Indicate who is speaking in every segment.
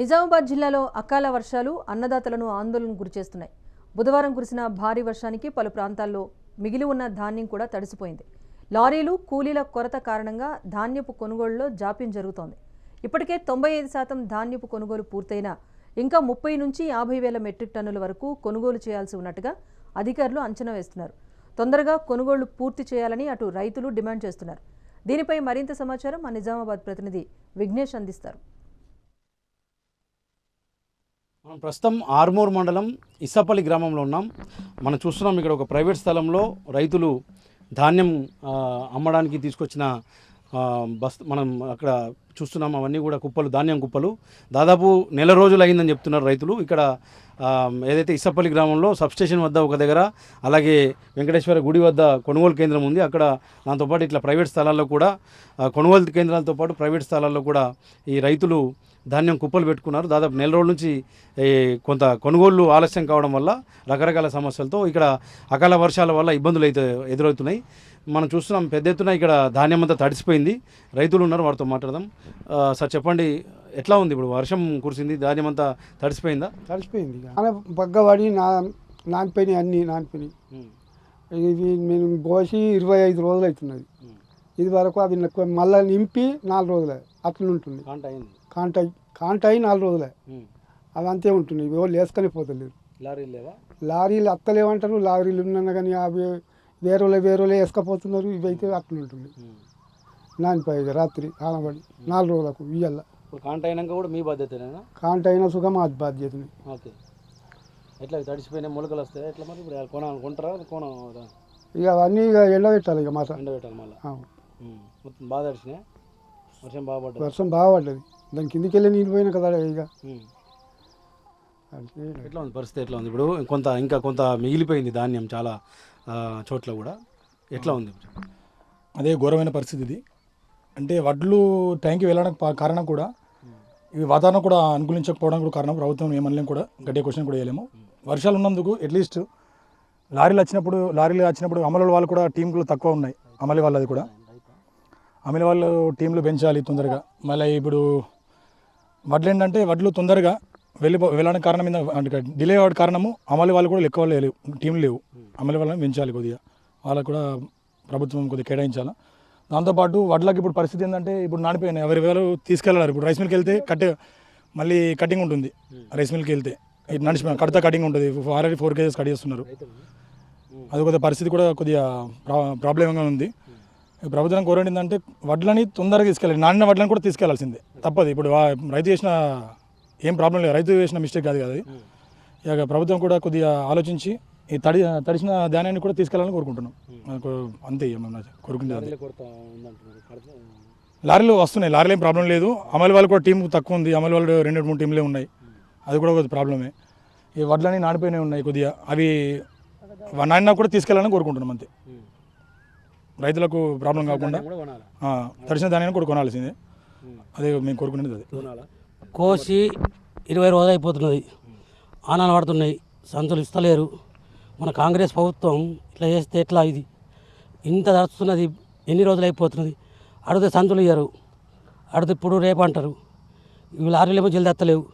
Speaker 1: నిజామాబాద్ జిల్లాలో అకాల వర్షాలు అన్నదాతలను ఆందోళనకు గురిచేస్తున్నాయి. బుధవారం కురిసిన భారీ వర్షానికి పలు ప్రాంతాల్లో మిగిలి ఉన్న ధాన్యం కూడా తడిసిపోయింది. లారీలు, కూలీల కొరత కారణంగా ధాన్యపు కొనుగోలులో జాప్యం జరుగుతోంది. ఇప్పటికే 95% ధాన్యపు కొనుగోలు పూర్తయినా ఇంకా 30 నుంచి 50 వేల మెట్రిక్ టన్నుల వరకు కొనుగోలు చేయాల్సి ఉన్నట్టుగా అధికారులు అంచనా వేస్తున్నారు. తొందరగా కొనుగోళ్లు పూర్తి చేయాలని అటు రైతులు డిమాండ్ చేస్తున్నారు. దీనిపై మరింత సమాచారం మా నిజామాబాద్ ప్రతినిధి విఘ్నేష్ అందిస్తారు.
Speaker 2: మనం ప్రస్తుతం ఆర్మూర్ మండలం ఇసపల్లి గ్రామంలో ఉన్నాం. మనం చూస్తున్నాం ఇక్కడ ఒక ప్రైవేట్ స్థలంలో రైతులు ధాన్యం అమ్మడానికి తీసుకొచ్చిన మనం అక్కడ చూస్తున్నాం. అవన్నీ కూడా కుప్పలు, ధాన్యం కుప్పలు. దాదాపు నెల రోజులు అయిందని చెప్తున్నారు రైతులు. ఇక్కడ ఏదైతే ఇసపల్లి గ్రామంలో సబ్స్టేషన్ వద్ద ఒక దగ్గర, అలాగే వెంకటేశ్వర గుడి వద్ద కొనుగోలు కేంద్రం ఉంది. అక్కడ దాంతోపాటు ఇట్లా ప్రైవేట్ స్థలాల్లో కూడా కొనుగోలు కేంద్రాలతో పాటు ప్రైవేట్ స్థలాల్లో కూడా ఈ రైతులు ధాన్యం కుప్పలు పెట్టుకున్నారు. దాదాపు నెల రోజుల నుంచి కొంత కొనుగోళ్లు ఆలస్యం కావడం వల్ల రకరకాల సమస్యలతో ఇక్కడ అకాల వర్షాల వల్ల ఇబ్బందులు అయితే ఎదురవుతున్నాయి. మనం చూస్తున్నాం పెద్ద ఎత్తున ఇక్కడ ధాన్యం అంతా తడిసిపోయింది. రైతులు ఉన్నారు, వారితో మాట్లాడదాం. సార్ చెప్పండి, ఎట్లా ఉంది? ఇప్పుడు వర్షం కురిసింది, ధాన్యం అంతా తడిసిపోయిందా?
Speaker 3: తడిసిపోయింది. బగ్గవాడి నానిపోయినాయి, అన్నీ నానిపోయినాయి. ఇవి మేము కోసి 25 రోజులు అవుతున్నది. ఇది వరకు అవి మళ్ళీ నింపి 4 రోజులే అట్లా ఉంటుంది. కాంట అయి 4 రోజులే అవి అంతే ఉంటున్నాయి. ఎవరు వేసుకొని పోతలేరు. లారీలు అత్తలేమంటారు. లారీలు ఉన్నా కానీ అవి వేరే వేసుకపోతున్నారు. ఇవి అయితే అట్లా ఉంటుంది. నానిపోయి రాత్రి ఆనబడి 4 రోజులకు ఇయ్యాల.
Speaker 2: కాంట అయినాక కూడా మీ బాధ్యత?
Speaker 3: కాంట అయినా సుఖం మా బాధ్యతని.
Speaker 2: ఓకే. ఎట్లా తడిసిపోయినా మొలకలు వస్తాయి? ఎట్లా మరి ఇప్పుడు కొంటారా?
Speaker 3: ఇక అవన్నీ ఇక ఎండబెట్టాలి. ఇక మాట
Speaker 2: ఎండబెట్టాలి మళ్ళీ. మొత్తం బాగా తడిసినాయి.
Speaker 3: వర్షం బాగా పడ్డది. దాని కిందికి వెళ్ళి నీళ్ళు పోయినా కదా. ఇక
Speaker 2: ఎట్లా ఉంది పరిస్థితి? ఎట్లా ఉంది ఇప్పుడు? ఇంకా కొంత మిగిలిపోయింది ధాన్యం చాలా చోట్ల కూడా. ఎట్లా ఉంది?
Speaker 4: అదే ఘోరమైన పరిస్థితి ఇది. అంటే వడ్లు టైంకి వెళ్ళడానికి కారణం కూడా ఇవి వాతావరణం కూడా అనుకూలించకపోవడం కూడా కారణం. ప్రభుత్వం ఏమనలేము కూడా, గట్టిగా క్వశ్చన్ కూడా వేయలేము. వర్షాలు ఉన్నందుకు అట్లీస్ట్ లారీలు వచ్చినప్పుడు అమలు వాళ్ళు కూడా టీంలు తక్కువ ఉన్నాయి. అమలు వాళ్ళది కూడా అమలు వాళ్ళు టీంలు పెంచాలి తొందరగా. మళ్ళీ ఇప్పుడు వడ్లు ఏంటంటే వడ్లు తొందరగా వెళ్ళడానికి కారణం అంటే డిలే అవ్వడం కారణము అమలు వాళ్ళు కూడా ఎక్కువ లేవు, టీంలు లేవు. అమలు వాళ్ళని పెంచాలి కొద్దిగా, వాళ్ళకు కూడా ప్రభుత్వం కొద్దిగా కేటాయించాలి. దాంతోపాటు వడ్లకి ఇప్పుడు పరిస్థితి ఏంటంటే ఇప్పుడు నానిపోయినాయి. ఎవరు తీసుకెళ్ళారు. ఇప్పుడు రైస్ మిల్కి వెళ్తే మళ్ళీ కటింగ్ ఉంటుంది. రైస్ మిల్కి వెళ్తే నడిచిపోయిన కడతా కటింగ్ ఉంటుంది. 4 కేజెస్ కట్ చేస్తున్నారు. అది కొద్దిగా పరిస్థితి కూడా కొద్దిగా ప్రాబ్లంగా ఉంది. ప్రభుత్వం కోరేంటంటే వడ్లని తొందరగా తీసుకెళ్ళాలి. నానిన వడ్లను కూడా తీసుకెళ్లాల్సిందే, తప్పదు. ఇప్పుడు రైతు చేసిన ఏం ప్రాబ్లం లేదు, రైతు చేసిన మిస్టేక్ కాదు కదా. ఇక ప్రభుత్వం కూడా కొద్దిగా ఆలోచించి ఈ తడిసిన ధాన్యాన్ని కూడా తీసుకెళ్ళాలని కోరుకుంటున్నాం. అంతే కోరుకుంటుంది. లారీలు వస్తున్నాయి, లారీలు ఏం ప్రాబ్లం లేదు. అమలు వాళ్ళు కూడా టీం తక్కువ ఉంది. అమలు వాళ్ళు 2-3 టీంలే ఉన్నాయి. అది కూడా కొద్దిగా ప్రాబ్లమే. ఈ వడ్లని నానిపోయినాయి ఉన్నాయి కొద్దిగా. అవి నానినా కూడా తీసుకెళ్ళాలని కోరుకుంటున్నాం అంతే. రైతులకు ప్రాబ్లం కాకుండా తడిసిన ధాన్యాన్ని కూడా కొనాల్సిందే. అదే మేము కోరుకునేది. అది
Speaker 5: కోసి 20 రోజులు అయిపోతున్నది. ఆనాలు పడుతున్నాయి, సంచులు ఇస్తలేరు. మన కాంగ్రెస్ ప్రభుత్వం ఇట్లా చేస్తే ఎట్లా? ఇది ఇంత తడుస్తున్నది, ఎన్ని రోజులు అయిపోతున్నది. అడిగితే సంచులు ఇయ్యరు, అడిగితే ఇప్పుడు రేపు అంటారు. ఇవి లారీలు ఏమో జల్ది ఎత్తలేవు,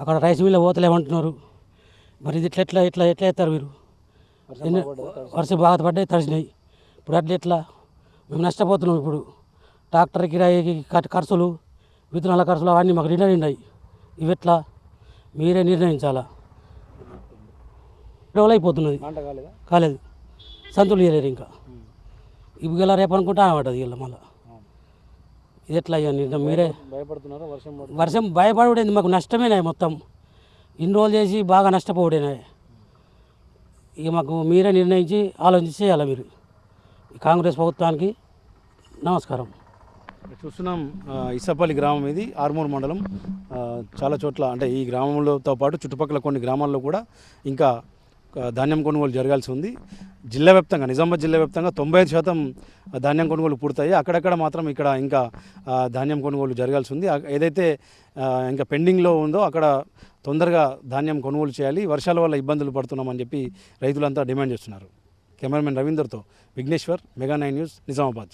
Speaker 5: అక్కడ రైస్ మిల్లు పోతలేమంటున్నారు. మరి ఇది ఎట్లా ఎత్తారు మీరు? వర్షం బాగా పడ్డాయి, తడిసినాయి. ఇప్పుడు అట్లా ఎట్లా? మేము నష్టపోతున్నాం. ఇప్పుడు ట్రాక్టర్ కిరాయి ఖర్చులు, విత్తనాల ఖర్చులు అవన్నీ మాకు నిండాయి. ఇవి ఎట్లా? మీరే నిర్ణయించాలా. రోజులు అయిపోతున్నది, కాలేదు. సంతులు ఇవ్వలేరు. ఇంకా ఇవి గల రేపు అనుకుంటే అనబడ్డది ఇలా మళ్ళీ. ఇది ఎట్లా అయ్యా? మీరే వర్షం భయపడేది మాకు నష్టమేనా మొత్తం. ఇన్ని రోజులు చేసి బాగా నష్టపోవడేనా. ఇక మాకు మీరే నిర్ణయించి ఆలోచించి చేయాలి మీరు. కాంగ్రెస్ ప్రభుత్వానికి నమస్కారం.
Speaker 2: చూస్తున్నాం ఇసపల్లి గ్రామం, ఇది ఆర్మూర్ మండలం. చాలా చోట్ల అంటే ఈ గ్రామంలోతో పాటు చుట్టుపక్కల కొన్ని గ్రామాల్లో కూడా ఇంకా ధాన్యం కొనుగోలు జరగాల్సి ఉంది. జిల్లా వ్యాప్తంగా, నిజామాబాద్ జిల్లా వ్యాప్తంగా 95% ధాన్యం కొనుగోలు పూర్తయి. అక్కడక్కడ మాత్రం ఇక్కడ ఇంకా ధాన్యం కొనుగోలు జరగాల్సి ఉంది. ఏదైతే ఇంకా పెండింగ్లో ఉందో అక్కడ తొందరగా ధాన్యం కొనుగోలు చేయాలి. వర్షాల వల్ల ఇబ్బందులు పడుతున్నామని చెప్పి రైతులంతా డిమాండ్ చేస్తున్నారు. కెమెరామెన్ రవీందర్తో విఘ్నేశ్వర్, మెగా 9 న్యూస్, నిజామాబాద్.